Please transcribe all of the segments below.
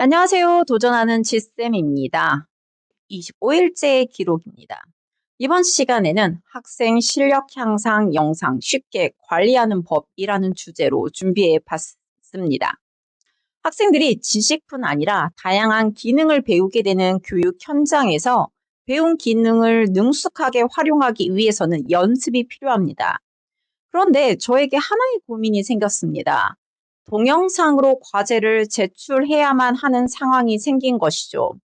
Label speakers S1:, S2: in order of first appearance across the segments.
S1: 안녕하세요. 도전하는 지쌤입니다. 25일째 기록입니다. 이번 시간에는 학생 실력 향상 영상 쉽게 관리하는 법이라는 주제로 준비해 봤습니다. 학생들이 지식뿐 아니라 다양한 기능을 배우게 되는 교육 현장에서 배운 기능을 능숙하게 활용하기 위해서는 연습이 필요합니다. 그런데 저에게 하나의 고민이 생겼습니다. 동영상으로 과제를 제출해야만 하는 상황이 생긴 것이죠.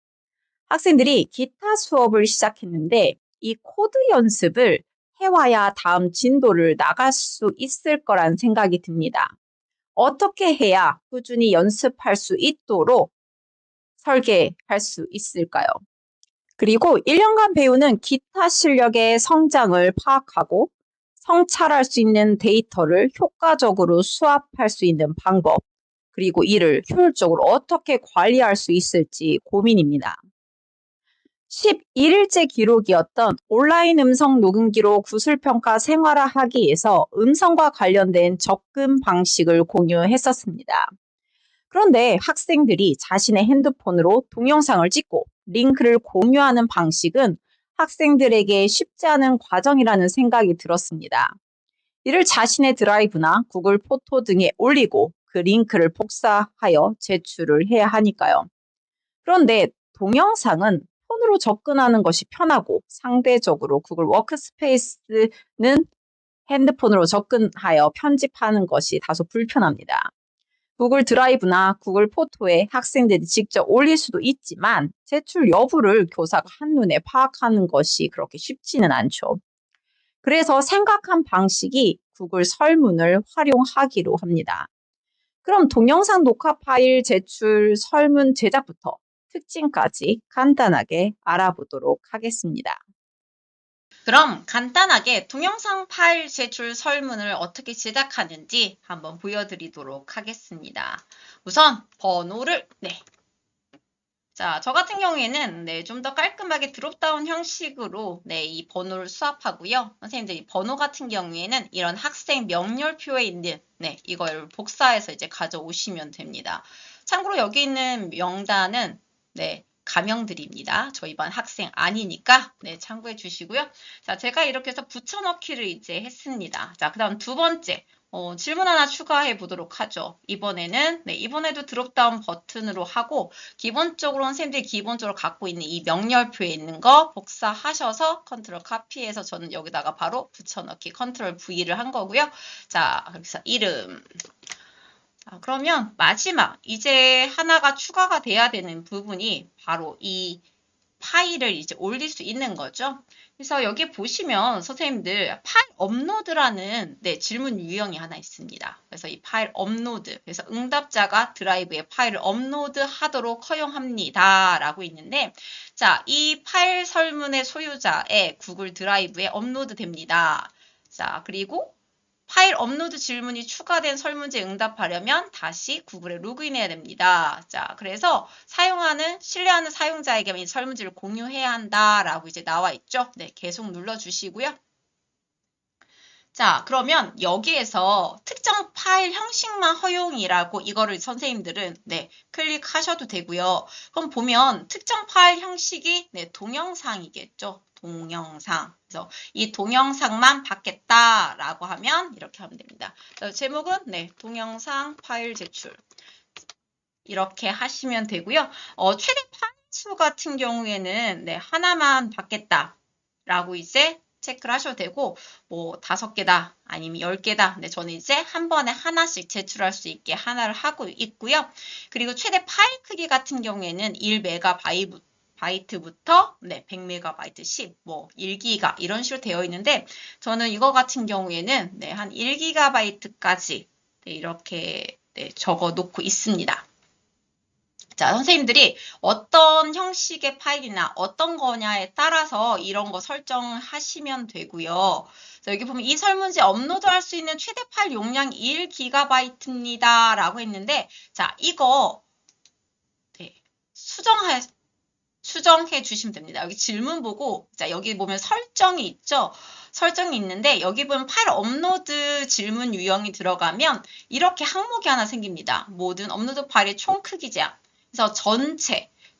S1: 학생들이 기타 수업을 시작했는데 이 코드 연습을 해와야 다음 진도를 나갈 수 있을 거란 생각이 듭니다. 어떻게 해야 꾸준히 연습할 수 있도록 설계할 수 있을까요? 그리고 1년간 배우는 기타 실력의 성장을 파악하고 성찰할 수 있는 데이터를 효과적으로 수합할 수 있는 방법, 그리고 이를 효율적으로 어떻게 관리할 수 있을지 고민입니다. 11일째 기록이었던 온라인 음성 녹음기로 구술평가 생활화하기에서 음성과 관련된 접근 방식을 공유했었습니다. 그런데 학생들이 자신의 핸드폰으로 동영상을 찍고 링크를 공유하는 방식은 학생들에게 쉽지 않은 과정이라는 생각이 들었습니다. 이를 자신의 드라이브나 구글 포토 등에 올리고 그 링크를 복사하여 제출을 해야 하니까요. 그런데 동영상은 폰으로 접근하는 것이 편하고 상대적으로 구글 워크스페이스는 핸드폰으로 접근하여 편집하는 것이 다소 불편합니다. 구글 드라이브나 구글 포토에 학생들이 직접 올릴 수도 있지만 제출 여부를 교사가 한눈에 파악하는 것이 그렇게 쉽지는 않죠. 그래서 생각한 방식이 구글 설문을 활용하기로 합니다. 그럼 동영상 녹화 파일 제출 설문 제작부터 특징까지 간단하게 알아보도록 하겠습니다.
S2: 그럼 간단하게 동영상 파일 제출 설문을 어떻게 제작하는지 한번 보여드리도록 하겠습니다. 우선 번호를 자, 저 같은 경우에는 좀 더 깔끔하게 드롭다운 형식으로 이 번호를 수합하고요. 선생님들 이 번호 같은 경우에는 이런 학생 명렬표에 있는 이걸 복사해서 이제 가져오시면 됩니다. 참고로 여기 있는 명단은 가명들입니다. 저희 반 학생 아니니까 참고해 주시고요. 자, 제가 이렇게 해서 붙여넣기를 이제 했습니다. 자, 그다음 두 번째. 질문 하나 추가해 보도록 하죠. 이번에도 드롭다운 버튼으로 하고, 기본적으로 선생님들이 기본적으로 갖고 있는 이 명렬표에 있는 거 복사하셔서 컨트롤 카피해서 저는 여기다가 바로 붙여넣기 컨트롤 V를 한 거고요. 자, 그래서 이름. 자, 그러면 마지막 이제 하나가 추가가 돼야 되는 부분이 바로 이 파일을 이제 올릴 수 있는 거죠. 그래서 여기 보시면 선생님들 파일 업로드라는 질문 유형이 하나 있습니다. 그래서 이 파일 업로드, 그래서 응답자가 드라이브에 파일을 업로드하도록 허용합니다 라고 있는데, 자, 이 파일 설문의 소유자의 구글 드라이브에 업로드 됩니다. 자, 그리고 파일 업로드 질문이 추가된 설문지에 응답하려면 다시 구글에 로그인해야 됩니다. 자, 그래서 신뢰하는 사용자에게만 이 설문지를 공유해야 한다라고 이제 나와 있죠. 계속 눌러주시고요. 자, 그러면 여기에서 특정 파일 형식만 허용이라고 이거를 선생님들은 클릭하셔도 되고요. 그럼 보면 특정 파일 형식이 동영상이겠죠. 동영상. 그래서 이 동영상만 받겠다라고 하면 이렇게 하면 됩니다. 제목은 동영상 파일 제출. 이렇게 하시면 되고요. 최대 파일 수 같은 경우에는 하나만 받겠다라고 이제 체크를 하셔도 되고, 뭐 5개다 아니면 10개다. 근데 저는 이제 한 번에 하나씩 제출할 수 있게 하나를 하고 있고요. 그리고 최대 파일 크기 같은 경우에는 1MB부터 100MB 10, 뭐 1기가 이런 식으로 되어 있는데, 저는 이거 같은 경우에는 한 1GB까지 이렇게 적어 놓고 있습니다. 자, 선생님들이 어떤 형식의 파일이나 어떤 거냐에 따라서 이런 거 설정하시면 되고요. 자, 여기 보면 이 설문지 업로드할 수 있는 최대 파일 용량이 1GB입니다. 라고 했는데, 자, 이거 수정해 주시면 됩니다. 여기 질문 보고, 자, 여기 보면 설정이 있죠? 설정이 있는데, 여기 보면 파일 업로드 질문 유형이 들어가면 이렇게 항목이 하나 생깁니다. 모든 업로드 파일의 총 크기자. 그래서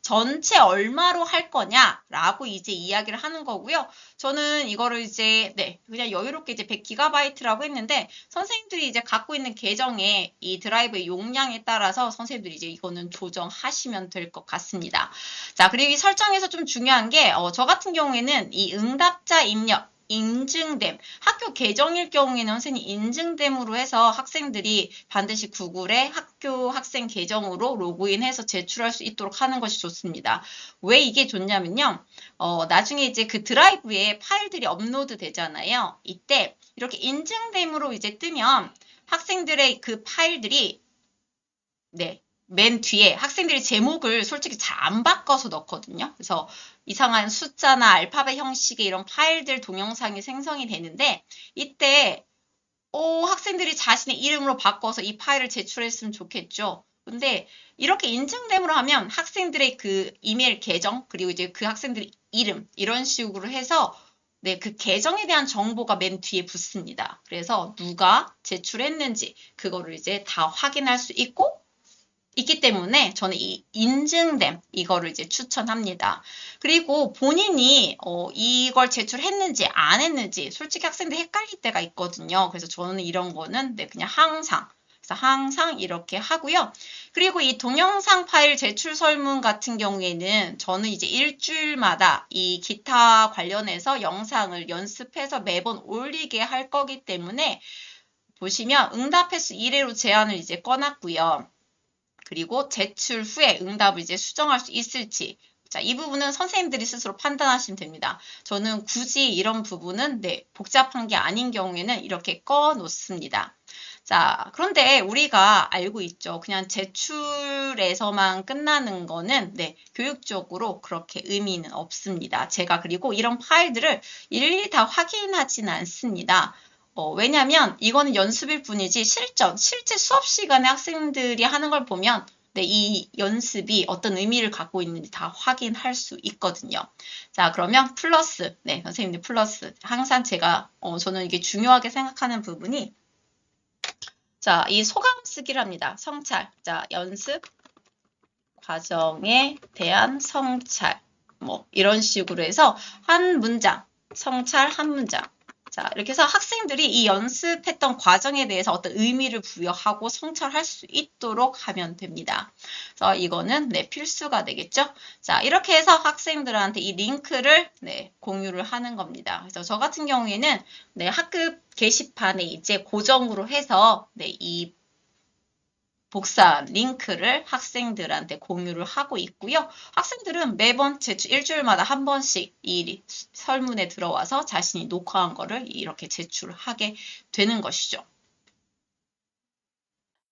S2: 전체 얼마로 할 거냐라고 이제 이야기를 하는 거고요. 저는 이거를 이제 그냥 여유롭게 이제 100GB라고 했는데 선생님들이 이제 갖고 있는 계정의 이 드라이브의 용량에 따라서 선생님들이 이제 이거는 조정하시면 될 것 같습니다. 자, 그리고 이 설정에서 좀 중요한 게 저 같은 경우에는 이 응답자 입력 인증됨. 학교 계정일 경우에는 선생님 인증됨으로 해서 학생들이 반드시 구글에 학교 학생 계정으로 로그인해서 제출할 수 있도록 하는 것이 좋습니다. 왜 이게 좋냐면요. 나중에 이제 그 드라이브에 파일들이 업로드 되잖아요. 이때 이렇게 인증됨으로 이제 뜨면 학생들의 그 파일들이 맨 뒤에 학생들이 제목을 솔직히 잘 안 바꿔서 넣거든요. 그래서 이상한 숫자나 알파벳 형식의 이런 파일들 동영상이 생성이 되는데 이때 학생들이 자신의 이름으로 바꿔서 이 파일을 제출했으면 좋겠죠. 근데 이렇게 인증됨으로 하면 학생들의 그 이메일 계정 그리고 이제 그 학생들의 이름 이런 식으로 해서 그 계정에 대한 정보가 맨 뒤에 붙습니다. 그래서 누가 제출했는지 그거를 이제 다 확인할 수 있기 때문에 저는 이 인증됨 이거를 이제 추천합니다. 그리고 본인이 이걸 제출했는지 안 했는지 솔직히 학생들이 헷갈릴 때가 있거든요. 그래서 저는 이런 거는 그냥 항상 이렇게 하고요. 그리고 이 동영상 파일 제출 설문 같은 경우에는 저는 이제 일주일마다 이 기타 관련해서 영상을 연습해서 매번 올리게 할 거기 때문에 보시면 응답 횟수 1회로 제한을 이제 꺼놨고요. 그리고 제출 후에 응답을 이제 수정할 수 있을지 자, 이 부분은 선생님들이 스스로 판단하시면 됩니다. 저는 굳이 이런 부분은 복잡한 게 아닌 경우에는 이렇게 꺼놓습니다. 자, 그런데 우리가 알고 있죠. 그냥 제출에서만 끝나는 거는 교육적으로 그렇게 의미는 없습니다. 제가 그리고 이런 파일들을 일일이 다 확인하지는 않습니다. 왜냐면 이거는 연습일 뿐이지 실제 수업 시간에 학생들이 하는 걸 보면 이 연습이 어떤 의미를 갖고 있는지 다 확인할 수 있거든요. 자, 그러면 플러스, 선생님들 플러스. 항상 저는 이게 중요하게 생각하는 부분이 자, 이 소감 쓰기랍니다. 성찰. 자, 연습 과정에 대한 성찰. 이런 식으로 해서 한 문장, 성찰 한 문장. 자, 이렇게 해서 학생들이 이 연습했던 과정에 대해서 어떤 의미를 부여하고 성찰할 수 있도록 하면 됩니다. 그래서 이거는 필수가 되겠죠. 자, 이렇게 해서 학생들한테 이 링크를 공유를 하는 겁니다. 그래서 저 같은 경우에는 학급 게시판에 이제 고정으로 해서 이 복사 링크를 학생들한테 공유를 하고 있고요. 학생들은 매번 일주일마다 한 번씩 이 설문에 들어와서 자신이 녹화한 거를 이렇게 제출하게 되는 것이죠.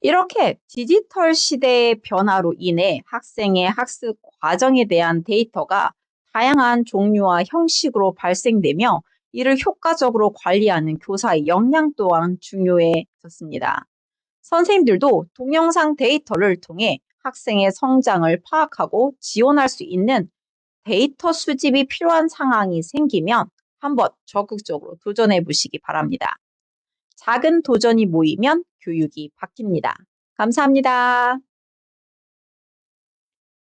S1: 이렇게 디지털 시대의 변화로 인해 학생의 학습 과정에 대한 데이터가 다양한 종류와 형식으로 발생되며 이를 효과적으로 관리하는 교사의 역량 또한 중요해졌습니다. 선생님들도 동영상 데이터를 통해 학생의 성장을 파악하고 지원할 수 있는 데이터 수집이 필요한 상황이 생기면 한번 적극적으로 도전해 보시기 바랍니다. 작은 도전이 모이면 교육이 바뀝니다. 감사합니다.